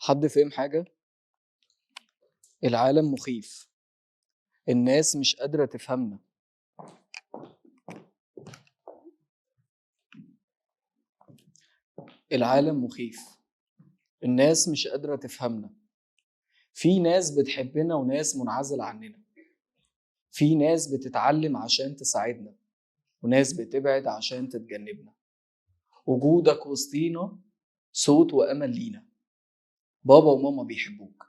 حد فهم حاجة؟ العالم مخيف. الناس مش قادرة تفهمنا. العالم مخيف. الناس مش قادرة تفهمنا. في ناس بتحبنا وناس منعزلة عننا. في ناس بتتعلم عشان تساعدنا وناس بتبعد عشان تتجنبنا. وجودك وسطينا صوت وأمل لينا. بابا وماما بيحبوك.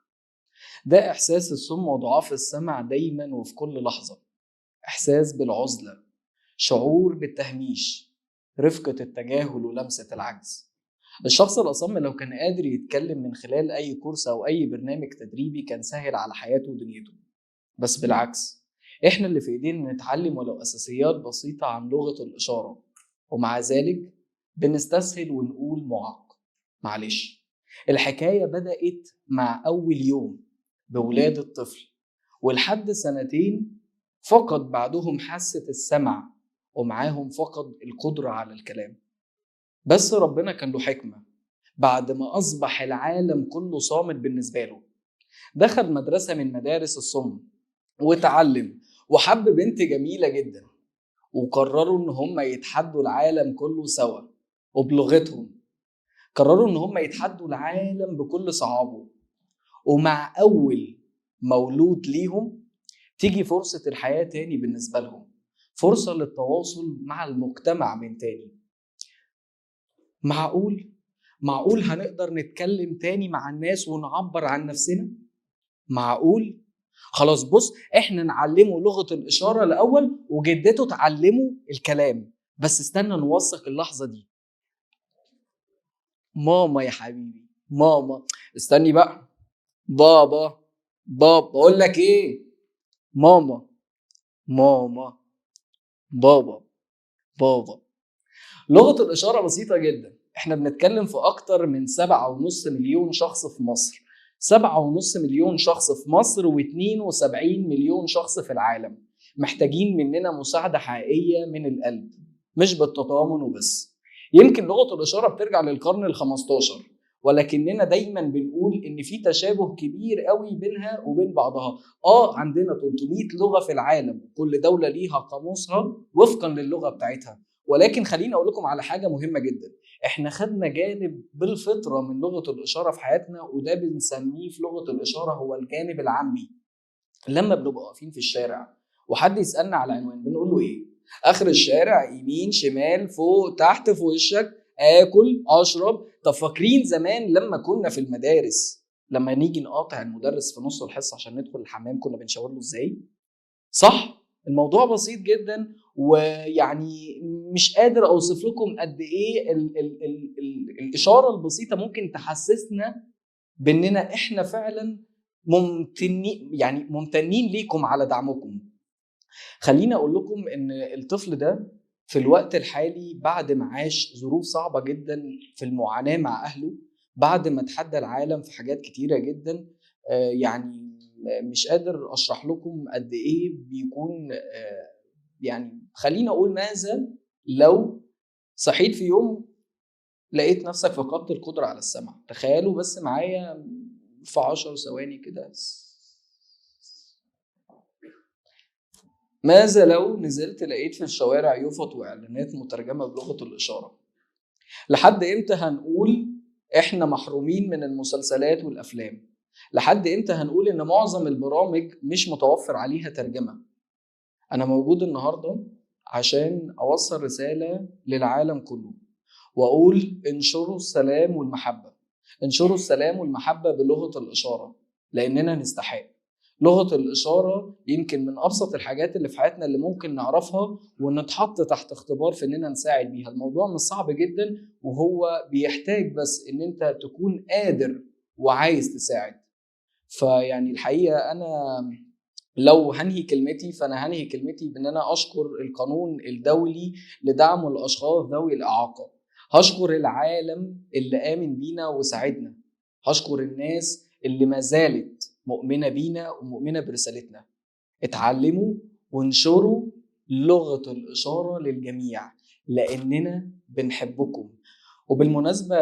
ده إحساس الصم وضعاف السمع دايما وفي كل لحظة. إحساس بالعزلة، شعور بالتهميش، رفقة التجاهل ولمسة العجز. الشخص الأصم لو كان قادر يتكلم من خلال أي كورس أو أي برنامج تدريبي كان سهل على حياته ودنيته. بس بالعكس، إحنا اللي في إيدينا نتعلم ولو أساسيات بسيطة عن لغة الإشارة، ومع ذلك بنستسهل ونقول معاق. معلش، الحكاية بدأت مع أول يوم بولادة طفل، ولحد سنتين فقد بعدهم حاسة السمع، ومعاهم فقد القدرة على الكلام. بس ربنا كان له حكمة. بعد ما أصبح العالم كله صامت بالنسبة له، دخل مدرسة من مدارس الصم وتعلم وحب بنت جميلة جدا، وقرروا إن هم يتحدوا العالم كله سوا وبلغتهم. قرروا إن هم يتحدوا العالم بكل صعابه. ومع أول مولود ليهم تيجي فرصة الحياة تاني بالنسبة لهم، فرصة للتواصل مع المجتمع من تاني. معقول هنقدر نتكلم تاني مع الناس ونعبر عن نفسنا؟ معقول؟ خلاص بص، احنا نعلمه لغة الإشارة الأول وجدته تعلمه الكلام. بس استنى نوثق اللحظة دي. ماما يا حبيبي، ماما. استني بقى. بابا. بقول لك ايه؟ ماما. ماما. بابا. لغة الإشارة بسيطة جدا. احنا بنتكلم في أكتر من 7.5 مليون شخص في مصر. 7.5 مليون شخص في مصر و72 مليون شخص في العالم محتاجين مننا مساعدة حقيقية من القلب، مش بالتطامن وبس. يمكن لغة الإشارة بترجع للقرن ال15، ولكننا دايما بنقول إن في تشابه كبير قوي بينها وبين بعضها. عندنا 300 لغة في العالم، كل دولة ليها قاموسها وفقا للغة بتاعتها. ولكن خليني اقول لكم على حاجه مهمه جدا. احنا خدنا جانب بالفطره من لغه الاشاره في حياتنا، وده بنسميه في لغه الاشاره هو الجانب العامي. لما بنبقى واقفين في الشارع وحد يسالنا على عنوان بنقول له ايه؟ اخر الشارع، يمين، شمال، فوق، تحت، في وشك، اكل، اشرب. طب فاكرين زمان لما كنا في المدارس لما نيجي نقاطع المدرس في نص الحصه عشان ندخل الحمام كنا بنشاور له ازاي؟ صح؟ الموضوع بسيط جدا. ويعني مش قادر اوصف لكم قد ايه الاشاره البسيطه ممكن تحسسنا باننا احنا فعلا ممتنين، يعني ممتنين ليكم على دعمكم. خليني اقول لكم ان الطفل ده في الوقت الحالي بعد ما عاش ظروف صعبه جدا في المعاناه مع اهله، بعد ما تحدى العالم في حاجات كتيره جدا، يعني مش قادر اشرح لكم قد ايه بيكون. يعني خليني اقول ماذا لو صحيت في يوم لقيت نفسك فقدت القدرة على السمع. تخيلوا بس معايا في 10 ثواني كده. ماذا لو نزلت لقيت في الشوارع يفط واعلانات مترجمة بلغة الاشارة؟ لحد امتى هنقول احنا محرومين من المسلسلات والافلام؟ لحد امتى هنقول ان معظم البرامج مش متوفر عليها ترجمة؟ انا موجود النهاردة عشان اوصل رسالة للعالم كله واقول انشروا السلام والمحبة. انشروا السلام والمحبة بلغة الاشارة، لاننا نستحق. لغة الاشارة يمكن من ابسط الحاجات اللي في حياتنا اللي ممكن نعرفها ونتحط تحت اختبار في اننا نساعد بيها. الموضوع مش صعب جدا، وهو بيحتاج بس ان انت تكون قادر وعايز تساعد. فيعني الحقيقة انا لو هنهي كلمتي فانا هنهي كلمتي بان انا اشكر القانون الدولي لدعم الاشخاص ذوي الاعاقه. هشكر العالم اللي امن بينا وساعدنا. هشكر الناس اللي ما زالت مؤمنه بينا ومؤمنه برسالتنا. اتعلموا وانشروا لغه الاشاره للجميع لاننا بنحبكم. وبالمناسبه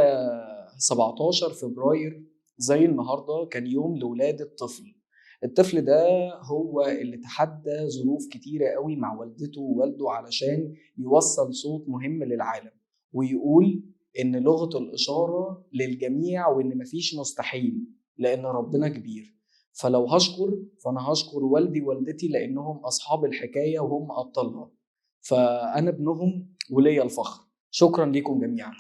17 فبراير زي النهارده كان يوم لولادة طفل. الطفل ده هو اللي تحدى ظروف كتيرة قوي مع والدته ووالده علشان يوصل صوت مهم للعالم، ويقول إن لغة الإشارة للجميع وإن مفيش مستحيل لأن ربنا كبير. فلو هشكر فأنا هشكر والدي ووالدتي لأنهم أصحاب الحكاية وهم أبطالها، فأنا ابنهم وليا الفخر. شكرا لكم جميعا.